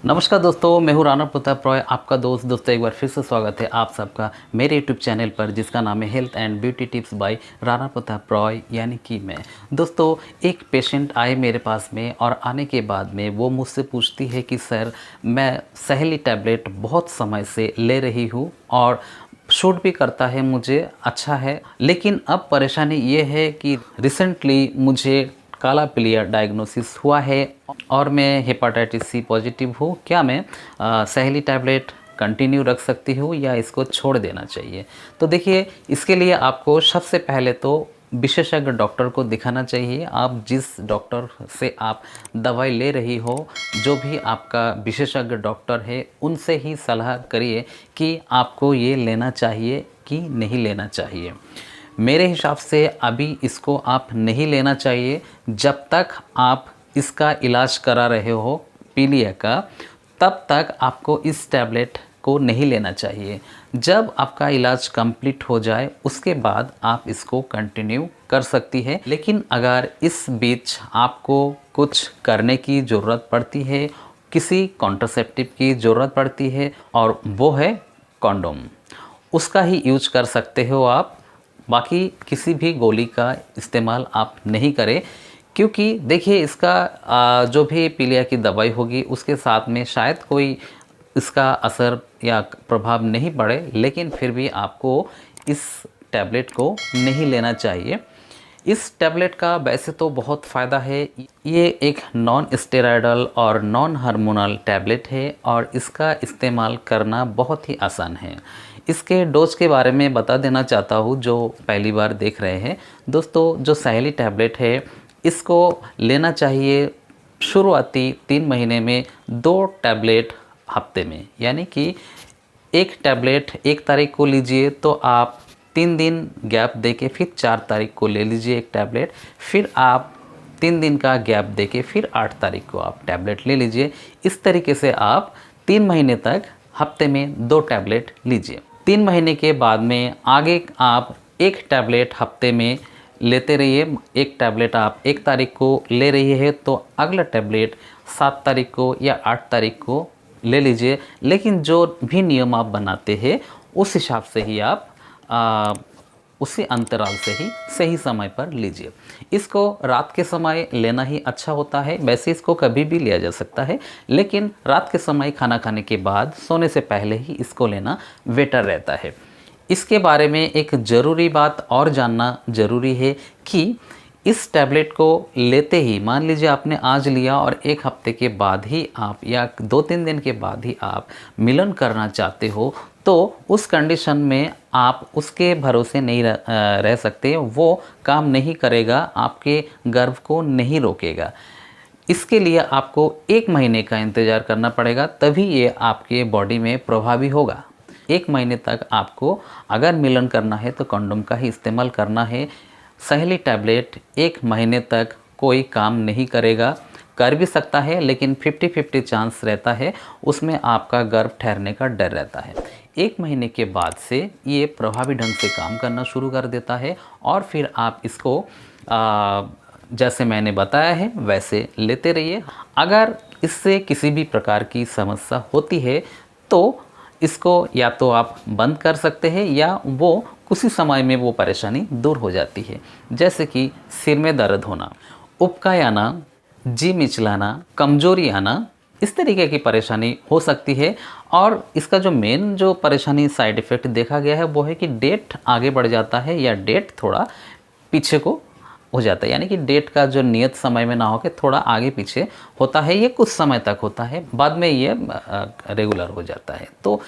नमस्कार दोस्तों, मैं हूँ राणा प्रताप रॉय, आपका दोस्त। दोस्तों एक बार फिर से स्वागत है आप सबका मेरे यूट्यूब चैनल पर, जिसका नाम है health and beauty tips by Rana Pratap Roy, यानी कि मैं। दोस्तों, एक पेशेंट आए मेरे पास में और आने के बाद में वो मुझसे पूछती है कि सर, मैं सहेली टैबलेट बहुत समय से ले रही हूँ और शूट भी करता है, मुझे अच्छा है, लेकिन अब परेशानी ये है कि रिसेंटली मुझे काला पीलिया डायग्नोसिस हुआ है और मैं हेपाटाइटिस सी पॉजिटिव हूँ। क्या मैं सहेली टैबलेट कंटिन्यू रख सकती हूँ या इसको छोड़ देना चाहिए? तो देखिए, इसके लिए आपको सबसे पहले तो विशेषज्ञ डॉक्टर को दिखाना चाहिए। आप जिस डॉक्टर से आप दवाई ले रही हो, जो भी आपका विशेषज्ञ डॉक्टर है, उनसे ही सलाह करिए कि आपको ये लेना चाहिए कि नहीं लेना चाहिए। मेरे हिसाब से अभी इसको आप नहीं लेना चाहिए। जब तक आप इसका इलाज करा रहे हो पीलिया का, तब तक आपको इस टैबलेट को नहीं लेना चाहिए। जब आपका इलाज कंप्लीट हो जाए, उसके बाद आप इसको कंटिन्यू कर सकती है। लेकिन अगर इस बीच आपको कुछ करने की ज़रूरत पड़ती है, किसी कॉन्ट्रासेप्टिव की ज़रूरत पड़ती है, और वो है कॉन्डोम, उसका ही यूज कर सकते हो आप। बाकी किसी भी गोली का इस्तेमाल आप नहीं करें, क्योंकि देखिए, इसका जो भी पीलिया की दवाई होगी, उसके साथ में शायद कोई इसका असर या प्रभाव नहीं पड़े, लेकिन फिर भी आपको इस टैबलेट को नहीं लेना चाहिए। इस टैबलेट का वैसे तो बहुत फ़ायदा है। ये एक नॉन स्टेरॉयडल और नॉन हार्मोनल टैबलेट है और इसका इस्तेमाल करना बहुत ही आसान है। इसके डोज के बारे में बता देना चाहता हूँ, जो पहली बार देख रहे हैं। दोस्तों, जो सहेली टैबलेट है, इसको लेना चाहिए शुरुआती 3 महीने में 2 टैबलेट हफ्ते में, यानी कि एक टैबलेट 1 तारीख को लीजिए तो आप 3 दिन गैप देके फिर 4 तारीख को ले लीजिए एक टैबलेट। फिर आप 3 दिन का गैप देके फिर 8 तारीख को आप टैबलेट ले लीजिए। इस तरीके से आप 3 महीने तक हफ्ते में 2 टैबलेट लीजिए। 3 महीने के बाद में आगे आप 1 टैबलेट हफ्ते में लेते रहिए। एक टैबलेट आप 1 तारीख को ले रही है तो अगला टैबलेट 7 तारीख को या 8 तारीख को ले लीजिए। लेकिन जो भी नियम आप बनाते हैं, उस हिसाब से ही आप उसी अंतराल से ही सही समय पर लीजिए। इसको रात के समय लेना ही अच्छा होता है। वैसे इसको कभी भी लिया जा सकता है, लेकिन रात के समय खाना खाने के बाद सोने से पहले ही इसको लेना बेटर रहता है। इसके बारे में एक ज़रूरी बात और जानना ज़रूरी है कि इस टैबलेट को लेते ही, मान लीजिए आपने आज लिया और 1 हफ्ते के बाद ही आप या 2-3 दिन के बाद ही आप मिलन करना चाहते हो, तो उस कंडीशन में आप उसके भरोसे नहीं रह सकते। वो काम नहीं करेगा, आपके गर्भ को नहीं रोकेगा। इसके लिए आपको 1 महीने का इंतज़ार करना पड़ेगा, तभी ये आपके बॉडी में प्रभावी होगा। 1 महीने तक आपको अगर मिलन करना है तो कंडोम का ही इस्तेमाल करना है। सहेली टैबलेट 1 महीने तक कोई काम नहीं करेगा। कर भी सकता है, लेकिन 50-50 चांस रहता है, उसमें आपका गर्भ ठहरने का डर रहता है। 1 महीने के बाद से ये प्रभावी ढंग से काम करना शुरू कर देता है और फिर आप इसको जैसे मैंने बताया है वैसे लेते रहिए। अगर इससे किसी भी प्रकार की समस्या होती है तो इसको या तो आप बंद कर सकते हैं या वो कुछ ही समय में वो परेशानी दूर हो जाती है। जैसे कि सिर में दर्द होना, उबकाई आना, जी मिचलाना, कमजोरी आना, इस तरीके की परेशानी हो सकती है। और इसका जो मेन जो परेशानी साइड इफ़ेक्ट देखा गया है, वो है कि डेट आगे बढ़ जाता है या डेट थोड़ा पीछे को हो जाता है, यानी कि डेट का जो नियत समय में ना हो के थोड़ा आगे पीछे होता है। ये कुछ समय तक होता है, बाद में ये रेगुलर हो जाता है। तो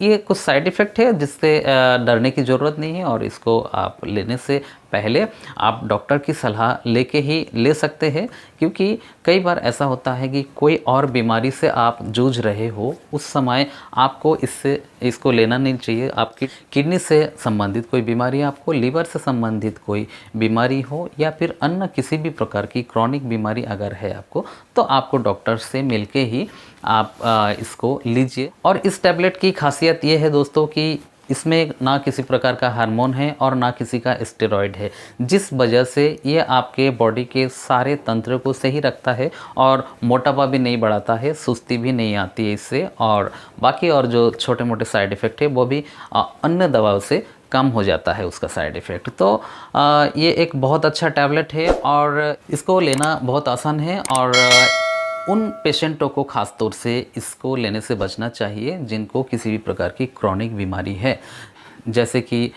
ये कुछ साइड इफ़ेक्ट है जिससे डरने की ज़रूरत नहीं है, और इसको आप लेने से पहले आप डॉक्टर की सलाह लेके ही ले सकते हैं। क्योंकि कई बार ऐसा होता है कि कोई और बीमारी से आप जूझ रहे हो, उस समय आपको इसको लेना नहीं चाहिए। आपकी किडनी से संबंधित कोई बीमारी, आपको लीवर से संबंधित कोई बीमारी हो, या फिर अन्य किसी भी प्रकार की क्रॉनिक बीमारी अगर है आपको, तो आपको डॉक्टर से मिलके ही आप इसको लीजिए। और इस टैबलेट की खासियत ये है दोस्तों कि इसमें ना किसी प्रकार का हार्मोन है और ना किसी का स्टेरॉयड है, जिस वजह से ये आपके बॉडी के सारे तंत्र को सही रखता है और मोटापा भी नहीं बढ़ाता है, सुस्ती भी नहीं आती है इससे, और बाकी और जो छोटे मोटे साइड इफ़ेक्ट है वो भी अन्य दवाओं से कम हो जाता है उसका साइड इफ़ेक्ट। तो ये एक बहुत अच्छा टैबलेट है और इसको लेना बहुत आसान है, और उन पेशेंटों को ख़ास तौर से इसको लेने से बचना चाहिए जिनको किसी भी प्रकार की क्रॉनिक बीमारी है। जैसे कि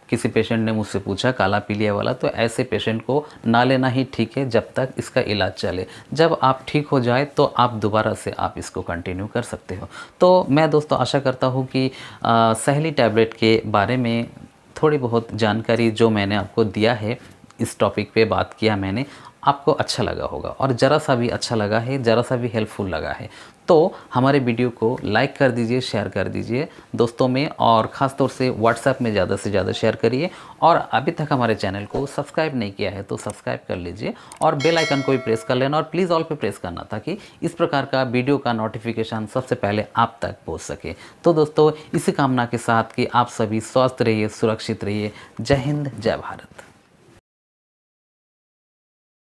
किसी पेशेंट ने मुझसे पूछा काला पीलिया वाला, तो ऐसे पेशेंट को ना लेना ही ठीक है जब तक इसका इलाज चले। जब आप ठीक हो जाए तो आप दोबारा से आप इसको कंटिन्यू कर सकते हो। तो मैं दोस्तों आशा करता हूँ कि सहली टैबलेट के बारे में थोड़ी बहुत जानकारी जो मैंने आपको दिया है, इस टॉपिक पे बात किया मैंने, आपको अच्छा लगा होगा, और ज़रा सा भी अच्छा लगा है, ज़रा सा भी हेल्पफुल लगा है तो हमारे वीडियो को लाइक कर दीजिए, शेयर कर दीजिए दोस्तों में, और ख़ास तौर से व्हाट्सएप में ज़्यादा से ज़्यादा शेयर करिए। और अभी तक हमारे चैनल को सब्सक्राइब नहीं किया है तो सब्सक्राइब कर लीजिए, और बेल आइकन को भी प्रेस कर लेना, और प्लीज़ ऑल पे प्रेस करना ताकि इस प्रकार का वीडियो का नोटिफिकेशन सबसे पहले आप तक पहुँच सके। तो दोस्तों इसी कामना के साथ कि आप सभी स्वस्थ रहिए, सुरक्षित रहिए। जय हिंद, जय भारत।